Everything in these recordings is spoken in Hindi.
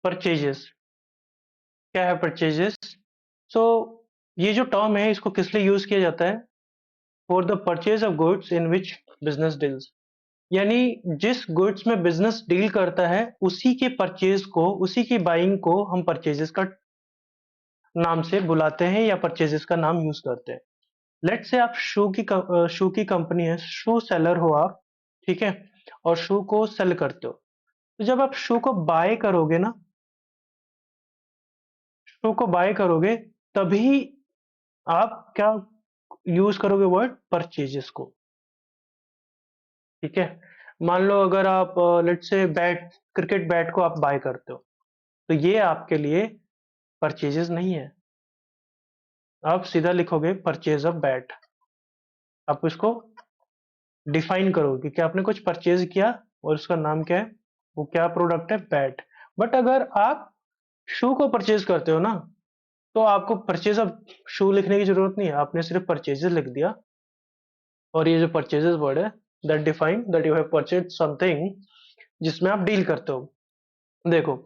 परचेजेस। क्या है परचेजेस? सो ये जो टर्म है इसको किस लिए यूज किया जाता है? For the purchase of goods in which business deals. यानी जिस गुड्स में बिजनेस डील करता है उसी के परचेज को, उसी की बाइंग को हम परचेजेस का नाम से बुलाते हैं या परचेजेस का नाम यूज करते हैं। लेट से आप शू की कंपनी है, शू सेलर हो आप, ठीक है, और शू को सेल करते हो। तो जब आप शू को बाय करोगे ना, शू को बाय करोगे, तभी आप क्या यूज करोगे? वर्ड परचेजेस को। ठीक है, मान लो अगर आप लेट से बैट, क्रिकेट बैट को आप बाय करते हो, तो ये आपके लिए परचेजेस नहीं है। आप सीधा लिखोगे परचेज ऑफ बैट। आप इसको डिफाइन करोगे कि आपने कुछ परचेज किया और उसका नाम क्या है, वो क्या प्रोडक्ट है? बैट। बट अगर आप शू को परचेज करते हो ना, तो आपको परचेज ऑफ शू लिखने की जरूरत नहीं है, आपने सिर्फ परचेजेस लिख दिया। और ये जो परचेजेस वर्ड है, that define that you have purchase something जिसमें आप डील करते हो। देखो,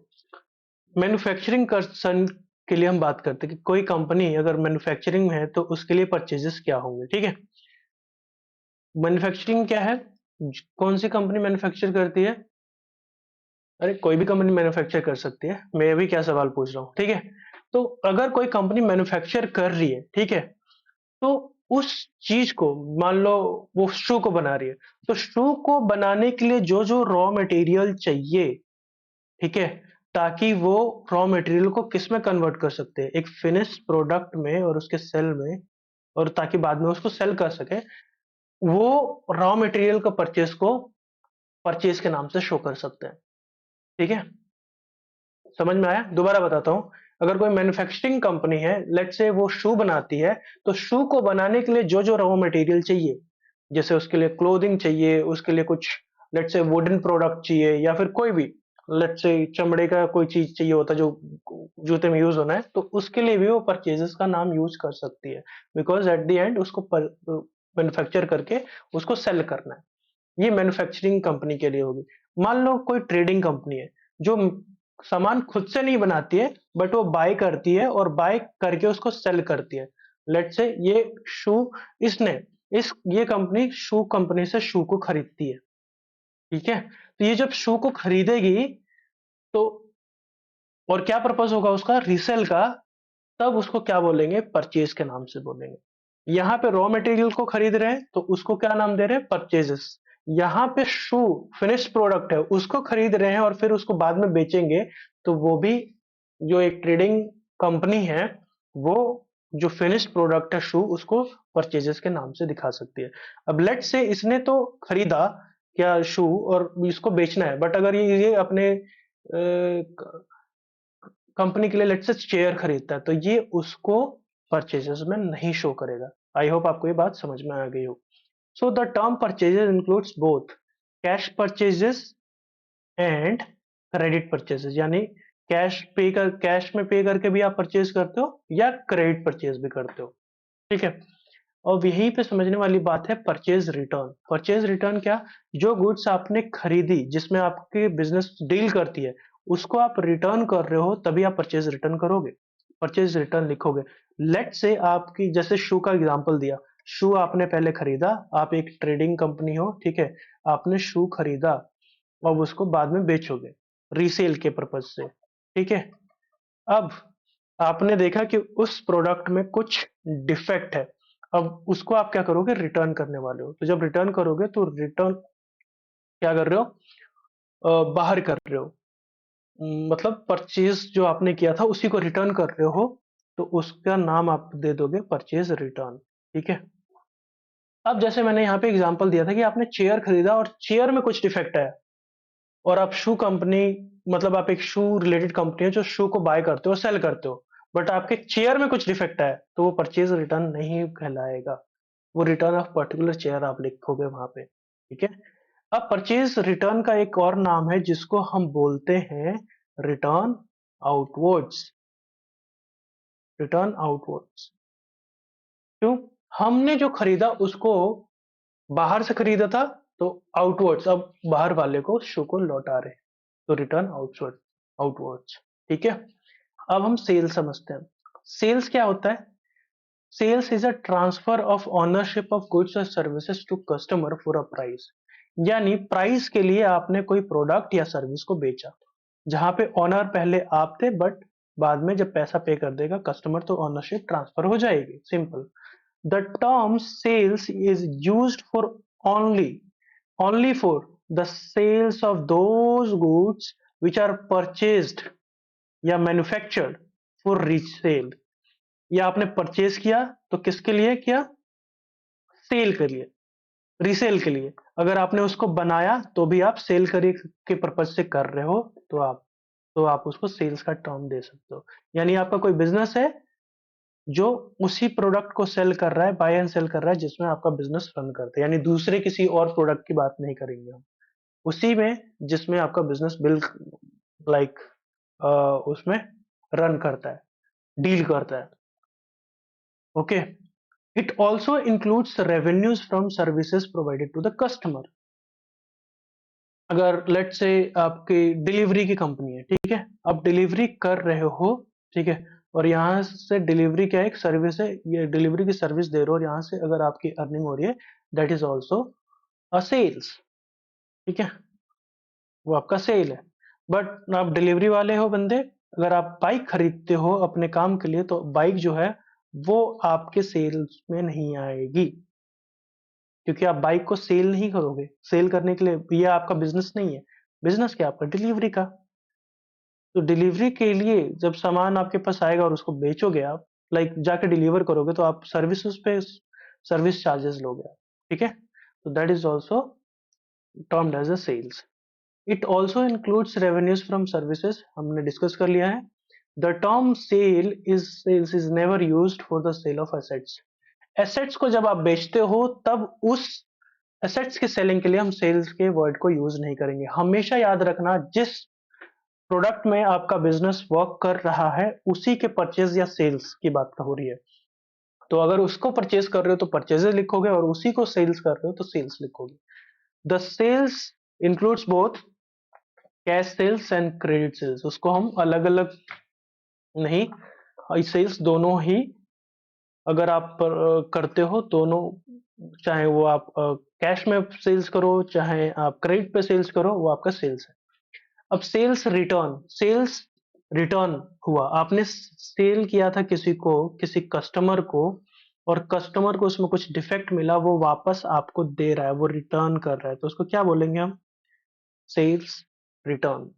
मैन्युफैक्चरिंग कंसर्न के लिए हम बात करते हैं कि कोई कंपनी अगर मैन्युफैक्चरिंग में है तो उसके लिए परचेजेस क्या होंगे। ठीक है, मैन्युफैक्चरिंग क्या है? कौन सी कंपनी मैन्युफैक्चर करती है? अरे कोई भी कंपनी मैन्युफैक्चर कर सकती है, मैं भी क्या सवाल पूछ रहा हूँ। ठीक है, तो अगर कोई कंपनी मैन्युफैक्चर कर रही है, ठीक है, तो उस चीज को, मान लो वो शू को बना रही है, तो शू को बनाने के लिए जो जो रॉ मटेरियल चाहिए, ठीक है, ताकि वो रॉ मटेरियल को किस में कन्वर्ट कर सकते हैं, एक फिनिश प्रोडक्ट में और उसके सेल में, और ताकि बाद में उसको सेल कर सके, वो रॉ मटेरियल का परचेज को परचेज के नाम से शो कर सकते हैं। ठीक है, समझ में आया? दोबारा बताता हूं, अगर कोई मैन्युफैक्चरिंग कंपनी है, लेट से वो शू बनाती है, तो शू को बनाने के लिए जो जो रॉ मटेरियल चाहिए, जैसे उसके लिए क्लोथिंग चाहिए, उसके लिए कुछ लेट से वुडन प्रोडक्ट चाहिए, या फिर कोई भी लेट से चमड़े का कोई चीज चाहिए होता है जो जूते में यूज होना है, तो उसके लिए भी वो परचेजेस का नाम यूज कर सकती है, बिकॉज एट द एंड उसको मैन्युफैक्चर करके उसको सेल करना है। ये मैन्युफैक्चरिंग कंपनी के लिए होगी। मान लो कोई ट्रेडिंग कंपनी है जो सामान खुद से नहीं बनाती है, बट वो बाय करती है और बाय करके उसको सेल करती है। लेट से ये शू, इसने इस ये कंपनी शू कंपनी से शू को खरीदती है। ठीक है, तो ये जब शू को खरीदेगी, तो और क्या पर्पस होगा उसका? रीसेल का। तब उसको क्या बोलेंगे? परचेज के नाम से बोलेंगे। यहाँ पे रॉ मटेरियल को खरीद रहे हैं तो उसको क्या नाम दे रहे हैं? परचेजेस। यहाँ पे शू फिनिश प्रोडक्ट है, उसको खरीद रहे हैं और फिर उसको बाद में बेचेंगे, तो वो भी जो एक ट्रेडिंग कंपनी है, वो जो फिनिश प्रोडक्ट है शू, उसको परचेजेस के नाम से दिखा सकती है। अब लेट से इसने तो खरीदा क्या शू, और इसको बेचना है, बट अगर ये अपने कंपनी के लिए लेट से चेयर खरीदता है, तो ये उसको परचेजेस में नहीं शो करेगा। आई होप आपको ये बात समझ में आ गई हो। So the term purchases includes both cash purchases and credit purchases. यानी कैश में पे करके भी आप परचेज करते हो या क्रेडिट परचेज भी करते हो। ठीक है, और यहीं पे समझने वाली बात है परचेज रिटर्न। परचेज रिटर्न क्या? जो गुड्स आपने खरीदी जिसमें आपके बिजनेस डील करती है, उसको आप रिटर्न कर रहे हो, तभी आप परचेज रिटर्न करोगे, परचेज रिटर्न लिखोगे। लेट से आपकी, जैसे शू का एग्जांपल दिया, शू आपने पहले खरीदा, आप एक ट्रेडिंग कंपनी हो, ठीक है, आपने शू खरीदा और उसको बाद में बेचोगे रीसेल के पर्पज से। ठीक है, अब आपने देखा कि उस प्रोडक्ट में कुछ डिफेक्ट है, अब उसको आप क्या करोगे? रिटर्न करने वाले हो। तो जब रिटर्न करोगे तो रिटर्न क्या कर रहे हो? बाहर कर रहे हो। मतलब परचेज जो आपने किया था उसी को रिटर्न कर रहे हो, तो उसका नाम आप दे दोगे परचेज रिटर्न। ठीक है, अब जैसे मैंने यहाँ पे एग्जांपल दिया था कि आपने चेयर खरीदा और चेयर में कुछ डिफेक्ट है, और आप शू कंपनी, मतलब आप एक शू रिलेटेड कंपनी है जो शू को बाय करते हो, सेल करते हो, बट आपके चेयर में कुछ डिफेक्ट है, तो वो परचेज रिटर्न नहीं कहलाएगा। वो रिटर्न ऑफ पर्टिकुलर चेयर आप लिखोगे वहां पे। ठीक है, अब परचेज रिटर्न का एक और नाम है जिसको हम बोलते हैं रिटर्न आउटवर्ड्स। रिटर्न आउटवर्ड्स क्यों? हमने जो खरीदा उसको बाहर से खरीदा था, तो आउटवर्ड्स अब बाहर वाले को शू को लौटा रहे हैं, तो रिटर्न आउटवर्ड। आउटवर्ड्स। ठीक है, अब हम सेल्स समझते हैं। सेल्स क्या होता है? Sales is a transfer of ownership of goods और services to customer for a price. यानी प्राइस के लिए आपने कोई प्रोडक्ट या सर्विस को बेचा, जहां पे ओनर पहले आप थे, बट बाद में जब पैसा पे कर देगा कस्टमर तो ओनरशिप ट्रांसफर हो जाएगी। Simple. The term sales is used for only only for the sales of those goods which are purchased या manufactured for resale। या आपने परचेज किया तो किसके लिए किया? सेल के लिए, रीसेल के लिए। अगर आपने उसको बनाया तो भी आप सेल करिए के पर्पज से कर रहे हो तो आप उसको सेल्स का टर्म दे सकते हो। यानी आपका कोई बिजनेस है जो उसी प्रोडक्ट को सेल कर रहा है, बाय एंड सेल कर रहा है जिसमें आपका बिजनेस रन करता है। यानी दूसरे किसी और प्रोडक्ट की बात नहीं करेंगे हम, उसी में जिसमें आपका बिजनेस बिल लाइक उसमें रन करता है, डील करता है। Okay. It also includes revenues from services provided to the customer. अगर लेट से आपकी डिलीवरी की कंपनी है, ठीक है, आप डिलीवरी कर रहे हो, ठीक है, और यहाँ से डिलीवरी क्या एक सर्विस है, ये डिलीवरी की सर्विस दे रहे हो और यहाँ से अगर आपकी अर्निंग हो रही है, that is also a sales. ठीक है, वो आपका सेल है। बट आप डिलीवरी वाले हो बंदे, अगर आप बाइक खरीदते हो अपने काम के लिए तो बाइक जो है वो आपके सेल्स में नहीं आएगी, क्योंकि आप बाइक को सेल नहीं करोगे। सेल करने के लिए ये आपका बिजनेस नहीं है। बिजनेस क्या आपका? डिलीवरी का। तो डिलीवरी के लिए जब सामान आपके पास आएगा और उसको बेचोगे आप, लाइक जाके डिलीवर करोगे, तो आप सर्विसेज पे सर्विस चार्जेस लोगे आप। ठीक है, तो that is also termed as a sales. It also includes revenues from services, हमने डिस्कस कर लिया है। The term sales is never used for the sale of assets. Assets को जब आप बेचते हो तब उस एसेट्स के सेलिंग के लिए हम सेल्स के वर्ड को यूज नहीं करेंगे। हमेशा याद रखना, जिस प्रोडक्ट में आपका बिजनेस वर्क कर रहा है उसी के परचेज या सेल्स की बात हो रही है। तो अगर उसको परचेज कर रहे हो तो परचेजेस लिखोगे और उसी को सेल्स कर रहे हो तो सेल्स लिखोगे। The sales includes both cash sales and credit sales. उसको हम अलग अलग नहीं, सेल्स दोनों ही अगर आप करते हो, दोनों, चाहे वो आप कैश में सेल्स करो चाहे आप क्रेडिट पे सेल्स करो, वो आपका सेल्स है। अब सेल्स रिटर्न हुआ, आपने सेल किया था किसी को, किसी कस्टमर को, और कस्टमर को उसमें कुछ डिफेक्ट मिला, वो वापस आपको दे रहा है, वो रिटर्न कर रहा है, तो उसको क्या बोलेंगे हम? Sales return.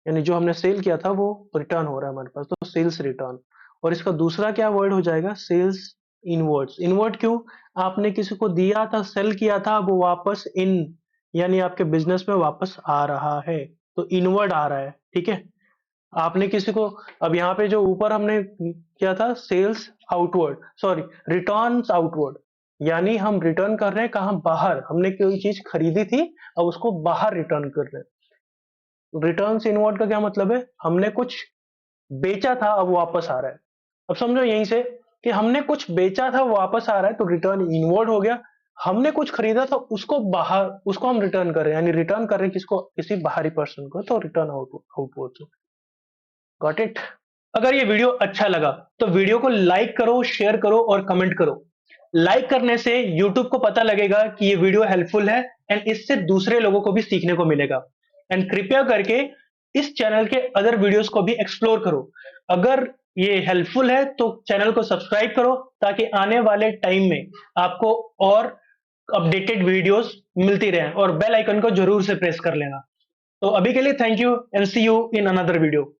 यानी जो हमने सेल किया था वो रिटर्न हो रहा है हमारे पास, तो सेल्स रिटर्न। और इसका दूसरा क्या वर्ड हो जाएगा? Sales inwards. इनवर्ड क्यों? आपने किसी को दिया था, सेल किया था, वो वापस इन, यानी आपके बिजनेस में वापस आ रहा है, तो इनवर्ड आ रहा है। ठीक है, आपने किसी को, अब यहाँ पे जो ऊपर हमने किया था sales outward, sorry, returns outward, यानी हम रिटर्न कर रहे हैं कहाँ? बाहर। हमने कोई चीज खरीदी थी, अब उसको बाहर रिटर्न कर रहे हैं। रिटर्न्स इनवर्ड का क्या मतलब है? हमने कुछ बेचा था, अब वापस आ रहा है। अब समझो यहीं से कि हमने कुछ बेचा था, वापस आ रहा है, तो रिटर्न इनवर्ड हो गया। हमने कुछ खरीदा था, उसको बाहर, उसको हम रिटर्न कर रहे हैं, यानी रिटर्न कर रहे हैं किसको? किसी बाहरी पर्सन को, तो रिटर्न आउटवर्ड। Got it? अगर ये वीडियो अच्छा लगा तो वीडियो को लाइक करो, शेयर करो और कमेंट करो। लाइक करने से YouTube को पता लगेगा कि ये वीडियो हेल्पफुल है एंड इससे दूसरे लोगों को भी सीखने को मिलेगा। एंड कृपया करके इस चैनल के अदर वीडियोस को भी एक्सप्लोर करो। अगर ये हेल्पफुल है तो चैनल को सब्सक्राइब करो, ताकि आने वाले टाइम में आपको और अपडेटेड वीडियोस मिलती रहे, और बेल आइकन को जरूर से प्रेस कर लेना। तो अभी के लिए thank you and see you in another video.